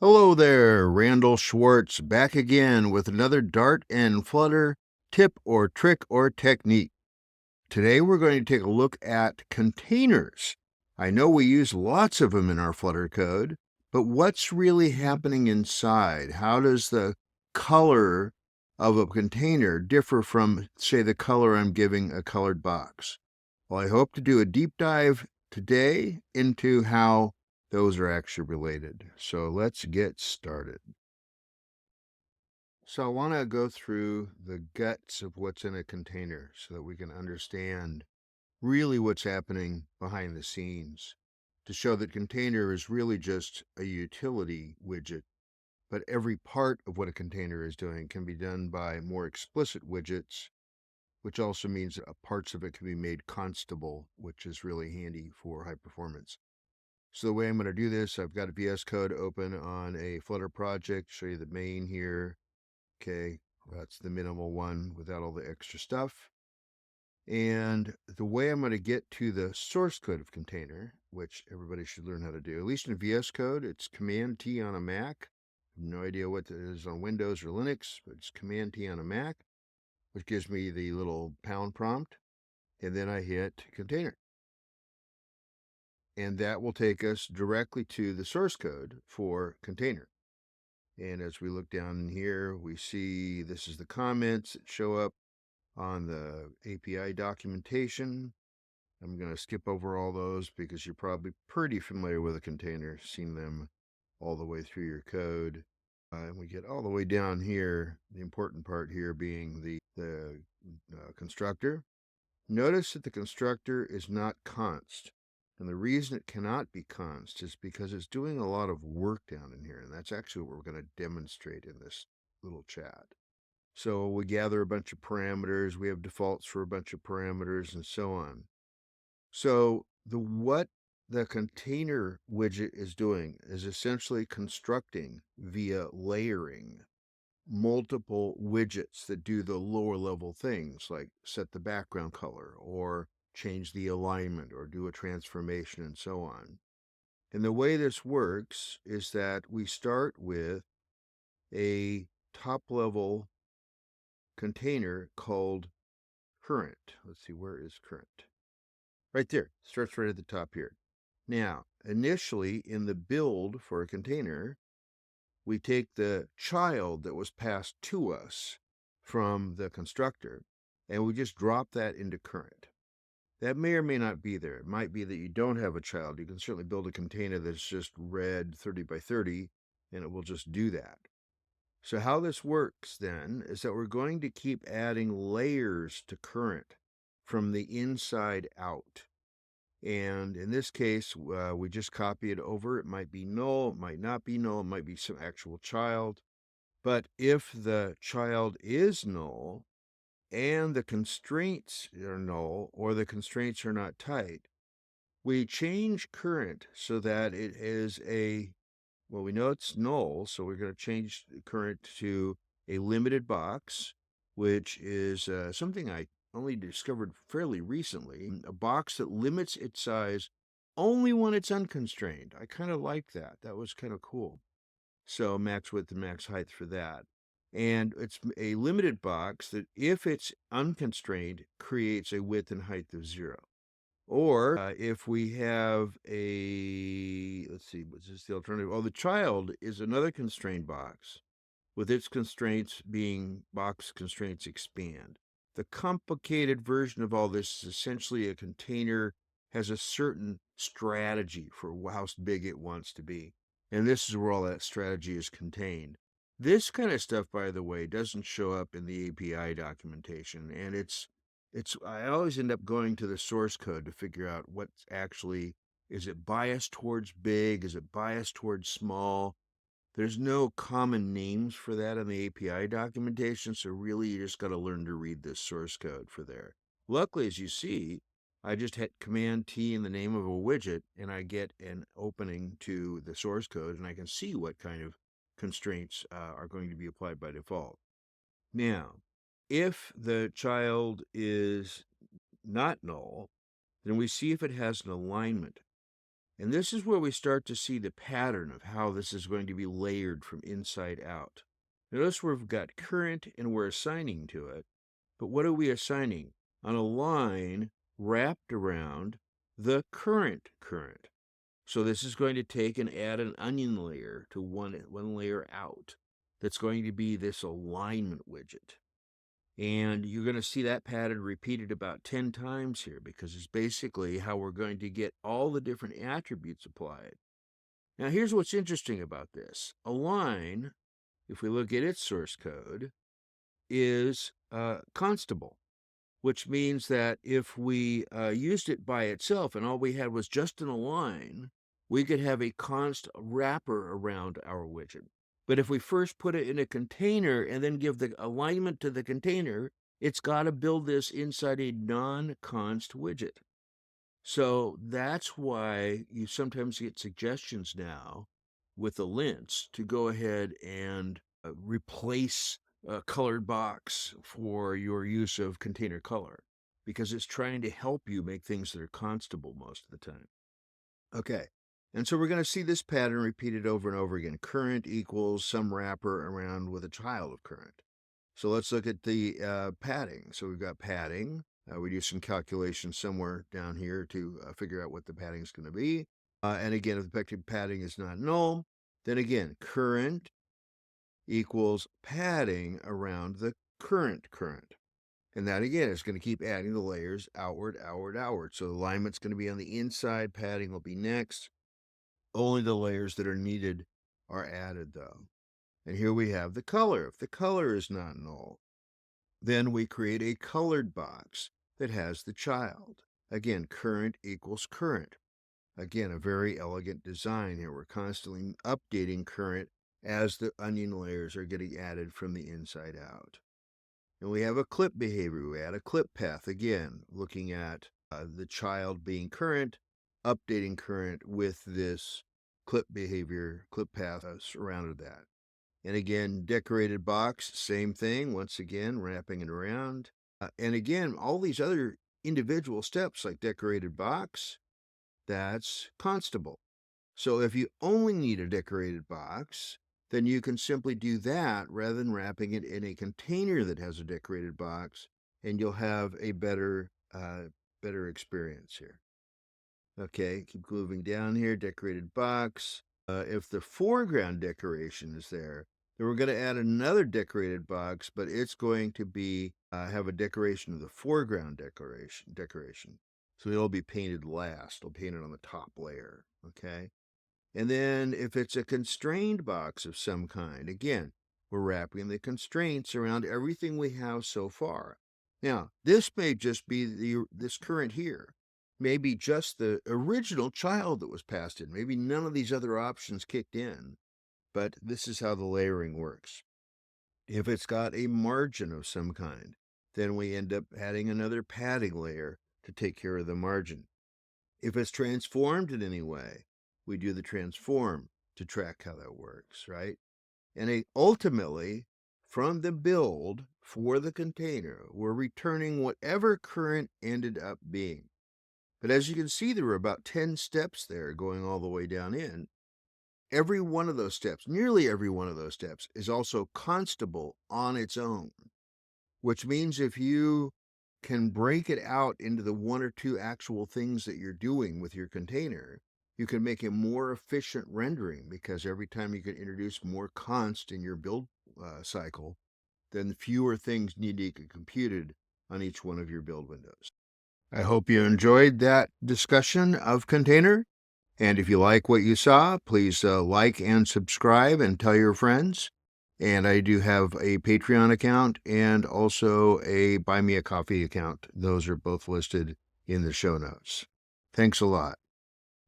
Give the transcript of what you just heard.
Hello there, Randal Schwartz back again with another Dart and Flutter tip or trick or technique. Today we're going to take a look at containers. I know we use lots of them in our Flutter code, but what's really happening inside? How does the color of a container differ from, say, the color I'm giving a colored box? Well, I hope to do a deep dive today into how those are actually related. So let's get started. So I want to go through the guts of what's in a container so that we can understand really what's happening behind the scenes to show that container is really just a utility widget, but every part of what a container is doing can be done by more explicit widgets, which also means that parts of it can be made constable, which is really handy for high performance. So the way I'm going to do this, I've got a VS Code open on a Flutter project, show you the main here. Okay, that's the minimal one without all the extra stuff. And the way I'm going to get to the source code of container, which everybody should learn how to do, at least in VS Code, it's Command T on a Mac. No idea what it is on Windows or Linux, but it's Command T on a Mac, which gives me the little pound prompt. And then I hit container. And that will take us directly to the source code for container. And as we look down here, we see this is the comments that show up on the API documentation. I'm going to skip over all those because you're probably pretty familiar with a container, seen them all the way through your code. And we get all the way down here, the important part here being the constructor. Notice that the constructor is not const. And the reason it cannot be const is because it's doing a lot of work down in here. And that's actually what we're going to demonstrate in this little chat. So we gather a bunch of parameters. We have defaults for a bunch of parameters and so on. So what the container widget is doing is essentially constructing via layering multiple widgets that do the lower level things like set the background color or change the alignment or do a transformation and so on. And the way this works is that we start with a top level container called current. Let's see, where is current? Right there, starts right at the top here. Now, initially in the build for a container, we take the child that was passed to us from the constructor, and we just drop that into current. That may or may not be there. It might be that you don't have a child. You can certainly build a container that's just red 30 by 30, and it will just do that. So how this works then is that we're going to keep adding layers to current from the inside out. And in this case, we just copy it over. It might be null, it might not be null, it might be some actual child. But if the child is null and the constraints are null or the constraints are not tight, we change current so that it is well, we know it's null, so we're going to change the current to a limited box, which is something I only discovered fairly recently, a box that limits its size only when it's unconstrained. I kind of like that. That was kind of cool. So max width and max height for that. And it's a limited box that, if it's unconstrained, creates a width and height of 0. Or if we have let's see, what's this the alternative? Oh, the child is another constrained box with its constraints being box constraints expand. The complicated version of all this is essentially a container has a certain strategy for how big it wants to be. And this is where all that strategy is contained. This kind of stuff, by the way, doesn't show up in the API documentation, and I always end up going to the source code to figure out what's actually, is it biased towards big? Is it biased towards small? There's no common names for that in the API documentation, so really you just got to learn to read this source code for there. Luckily, as you see, I just hit Command T in the name of a widget, and I get an opening to the source code, and I can see what kind of constraints are going to be applied by default. Now, if the child is not null, then we see if it has an alignment. And this is where we start to see the pattern of how this is going to be layered from inside out. Notice we've got current and we're assigning to it. But what are we assigning? On a line wrapped around the current. So this is going to take and add an onion layer to one layer out. That's going to be this alignment widget. And you're going to see that pattern repeated about 10 times here because it's basically how we're going to get all the different attributes applied. Now here's what's interesting about this. Align, if we look at its source code, is constable, which means that if we used it by itself and all we had was just an align, we could have a const wrapper around our widget. But if we first put it in a container and then give the alignment to the container, it's got to build this inside a non-const widget. So that's why you sometimes get suggestions now with the lints to go ahead and replace a colored box for your use of container color, because it's trying to help you make things that are constable most of the time. Okay, and so we're going to see this pattern repeated over and over again. Current equals some wrapper around with a child of current. So let's look at the padding. So we've got padding. We do some calculations somewhere down here to figure out what the padding is going to be. And again, if the effective padding is not null, then again, current equals padding around the current. And that again is going to keep adding the layers outward. So the alignment's going to be on the inside, padding will be next. Only the layers that are needed are added though. And here we have the color. If the color is not null, then we create a colored box that has the child. Again, current equals current. Again, a very elegant design here. We're constantly updating current as the onion layers are getting added from the inside out. And we have a clip behavior. We add a clip path, again, looking at the child being current, updating current with this clip behavior, clip path surrounded that. And again, decorated box, same thing, once again, wrapping it around. And again, all these other individual steps like decorated box, that's constable. So if you only need a decorated box, then you can simply do that rather than wrapping it in a container that has a decorated box, and you'll have a better experience here. Okay, keep moving down here, decorated box. If the foreground decoration is there, then we're going to add another decorated box, but it's going to be have a decoration of the foreground decoration. So it'll be painted last. It'll paint it on the top layer, okay? And then if it's a constrained box of some kind, again, we're wrapping the constraints around everything we have so far. Now, this may just be this current here. Maybe just the original child that was passed in. Maybe none of these other options kicked in, but this is how the layering works. If it's got a margin of some kind, then we end up adding another padding layer to take care of the margin. If it's transformed in any way, we do the transform to track how that works, right? And ultimately, from the build for the container, we're returning whatever current ended up being. But as you can see, there were about 10 steps there going all the way down in. Every one of those steps, nearly every one of those steps, is also constable on its own, which means if you can break it out into the one or two actual things that you're doing with your container, you can make a more efficient rendering, because every time you can introduce more const in your build cycle, then fewer things need to get computed on each one of your build windows. I hope you enjoyed that discussion of container. And if you like what you saw, please like and subscribe and tell your friends. And I do have a Patreon account and also a Buy Me a Coffee account. Those are both listed in the show notes. Thanks a lot.